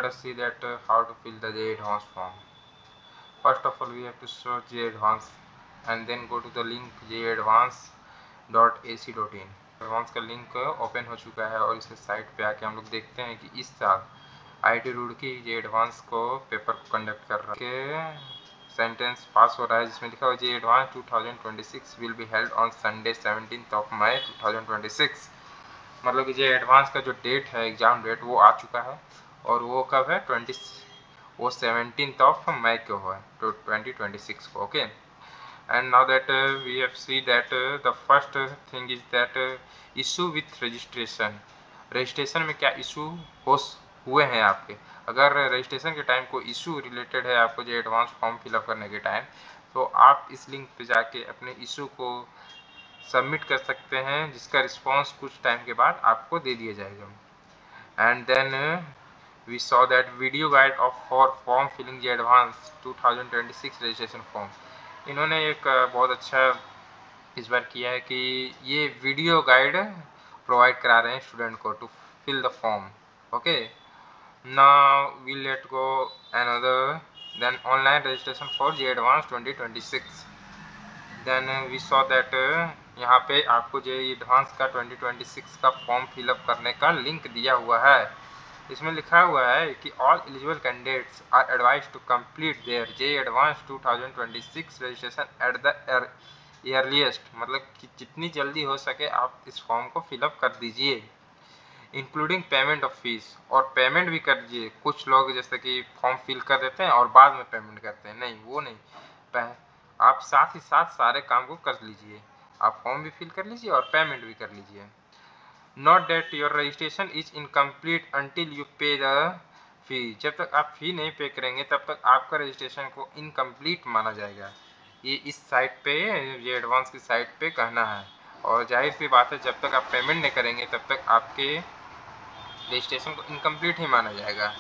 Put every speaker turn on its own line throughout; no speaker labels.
let us see that how to fill the JEE Advanced form. First of all, we have to search JEE Advanced and then go to the link jeeadvance.ac.in. Advance का link open हो चुका है और इस site पे आके हम लोग देखते हैं कि इस साल IIT रुड़की JEE Advanced को पेपर को कंडक्ट कर रहा है। सेंटेंस पास हो रहा है जिसमें लिखा हुआ JEE Advanced 2026 will be held on Sunday 17 मई 2026। मतलब कि JEE Advanced का जो डेट है, एग्जाम डेट, वो आ चुका है और वो कब है, 17 मई को है, तो 2026 को। Okay, and now that we have see that the first thing is that issue with registration. Registration में क्या इशू हुए हैं आपके? अगर रजिस्ट्रेशन के टाइम कोई इशू रिलेटेड है आपको JEE Advanced फॉर्म फिलअप करने के टाइम, तो आप इस लिंक पे जाके अपने इशू को सबमिट कर सकते हैं, जिसका रिस्पांस कुछ टाइम के बाद आपको दे दिया जाएगा। And then we saw that video guide for form filling JEE Advanced 2026 registration form. इन्होंने एक बहुत अच्छा इस बार किया है कि ये वीडियो गाइड प्रोवाइड करा रहे हैं स्टूडेंट को to fill the form. Okay, now we let go another then online registration for JEE Advanced 2026। Then we saw that यहाँ पे आपको JEE Advanced का 2026 का फॉर्म फिलअप करने का लिंक दिया हुआ है। इसमें लिखा हुआ है कि all eligible candidates are advise to complete their JEE Advanced 2026 registration at the earliest. मतलब कि जितनी जल्दी हो सके आप इस फॉर्म को फिलअप कर दीजिए, इंक्लूडिंग पेमेंट ऑफ फीस, और पेमेंट भी कर दीजिए। कुछ लोग जैसे कि फॉर्म फिल कर देते हैं और बाद में पेमेंट करते हैं, नहीं, वो नहीं, आप साथ ही साथ सारे काम को कर लीजिए। आप फॉर्म भी फिल कर लीजिए और पेमेंट भी कर लीजिए। Not that your registration is incomplete until you pay the fee. जब तक आप फी नहीं पे करेंगे तब तक आपका रजिस्ट्रेशन को इनकम्प्लीट माना जाएगा। ये इस साइट पे, JEE Advanced की साइट पे कहना है, और जाहिर सी बात है जब तक आप पेमेंट नहीं करेंगे तब तक आपके रजिस्ट्रेशन को इनकम्प्लीट ही माना जाएगा।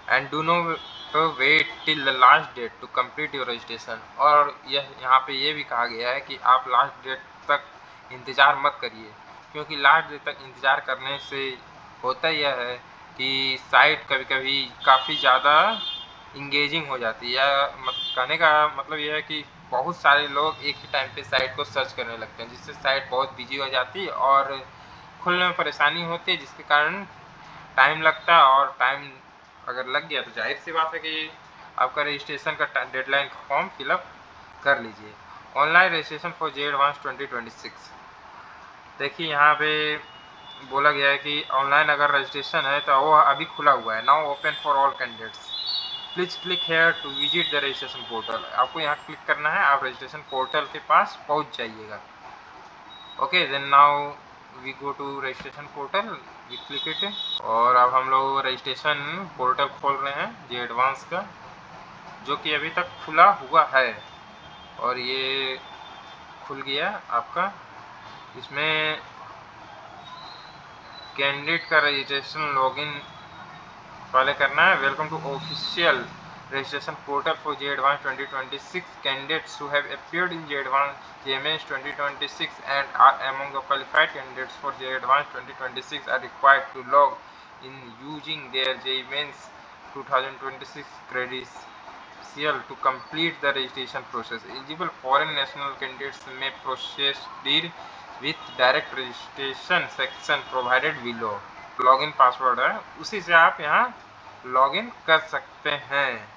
And do no wait till the last date to complete your registration. और यह यहाँ पे ये भी कहा गया है कि आप लास्ट डेट तक इंतज़ार मत करिए, क्योंकि लास्ट डेट तक इंतज़ार करने से होता यह है कि साइट कभी कभी काफ़ी ज़्यादा इंगेजिंग हो जाती है। कहने का मतलब यह है कि बहुत सारे लोग एक ही टाइम पे साइट को सर्च करने लगते हैं, जिससे साइट बहुत बिजी हो जाती है और खुलने में परेशानी होती है, जिसके कारण टाइम लगता है। और टाइम अगर लग गया तो जाहिर सी बात है कि आपका रजिस्ट्रेशन का डेडलाइन का फॉर्म फिलअप कर लीजिए। Online registration for JEE Advanced 2026। देखिए यहाँ पे बोला गया है कि ऑनलाइन अगर रजिस्ट्रेशन है तो वो अभी खुला हुआ है, now open for all candidates, please click here to visit the registration portal. आपको यहाँ क्लिक करना है, आप रजिस्ट्रेशन पोर्टल के पास पहुँच जाइएगा। Okay, then now we go to registration portal, we click it, और अब हम लोग रजिस्ट्रेशन पोर्टल खोल रहे हैं JEE Advanced का, जो कि अभी तक खुला हुआ है, और ये खुल गया आपका। इसमें कैंडिडेट का रजिस्ट्रेशन लॉगिन पहले करना है। Welcome to official registration portal for JEE Advanced 2026. Candidates who have appeared in JEE Advanced JMS 2026 and are among the qualified candidates for JEE Advanced 2026 are required to log in using their JEE Mains 2026 credential to complete the registration process. Eligible foreign national candidates may proceed with direct registration section provided below. Login password है, उसी से आप यहाँ login कर सकते हैं।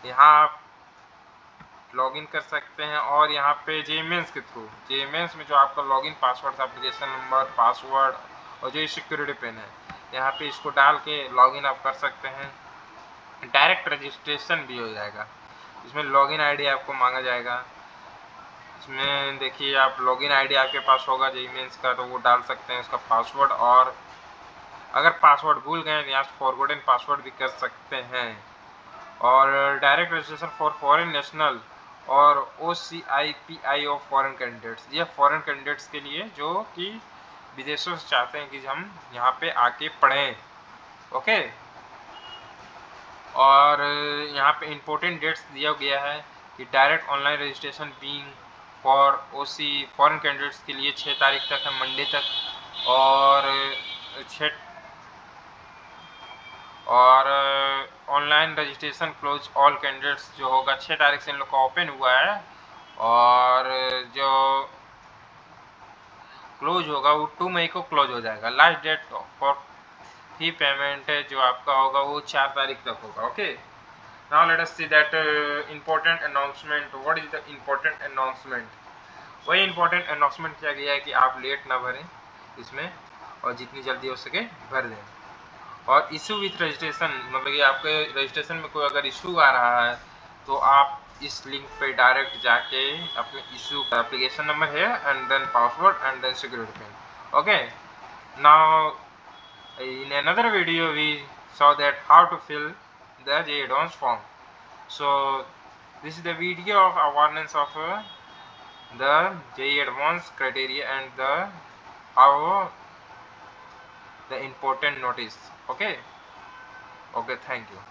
यहाँ आप लॉगिन कर सकते हैं, और यहाँ पे JEE Mains के थ्रू, JEE Mains में जो आपका login password, application number, password और जो सिक्योरिटी पिन है, यहाँ पे इसको डाल के लॉगिन आप कर सकते हैं। डायरेक्ट रजिस्ट्रेशन भी हो जाएगा। इसमें लॉगिन आईडी आपको मांगा जाएगा। इसमें देखिए, आप लॉगिन आईडी आपके पास होगा JEE Mains का, तो वो डाल सकते हैं उसका पासवर्ड, और अगर पासवर्ड भूल गए तो यहाँ फॉरगॉटन पासवर्ड भी कर सकते हैं। और direct registration for foreign national और OCIPI ऑफ फॉरेन कैंडिडेट्स, ये फॉरेन कैंडिडेट्स के लिए जो कि विदेशों से चाहते हैं कि हम यहाँ पे आके पढ़ें। ओके, और यहाँ पे इम्पोर्टेंट डेट्स दिया गया है कि direct online registration being for OC foreign candidates के लिए 6 तारीख तक है, मंडे तक, और और online registration close all candidates जो होगा 6 तारीख से इन लोग का ओपन हुआ है, और जो क्लोज होगा वो 2 मई को क्लोज हो जाएगा। Last date for fee payment जो आपका होगा वो 4 तारीख तक होगा। Okay, now let us see that important announcement. What is the important announcement? वही इम्पोर्टेंट अनाउंसमेंट किया गया है कि आप लेट ना भरें इसमें, और जितनी जल्दी हो सके भर दें। और इशू विथ रजिस्ट्रेशन, मतलब कि आपके रजिस्ट्रेशन में कोई अगर इशू आ रहा है तो आप इस लिंक पे डायरेक्ट जाके अपने इशू का एप्लीकेशन नंबर है and then password and then security pin. Okay, now in another video we saw that how to fill the JEE Advanced form. So this is the video of awareness of the JEE Advanced criteria and the how the important notice. Okay, thank you.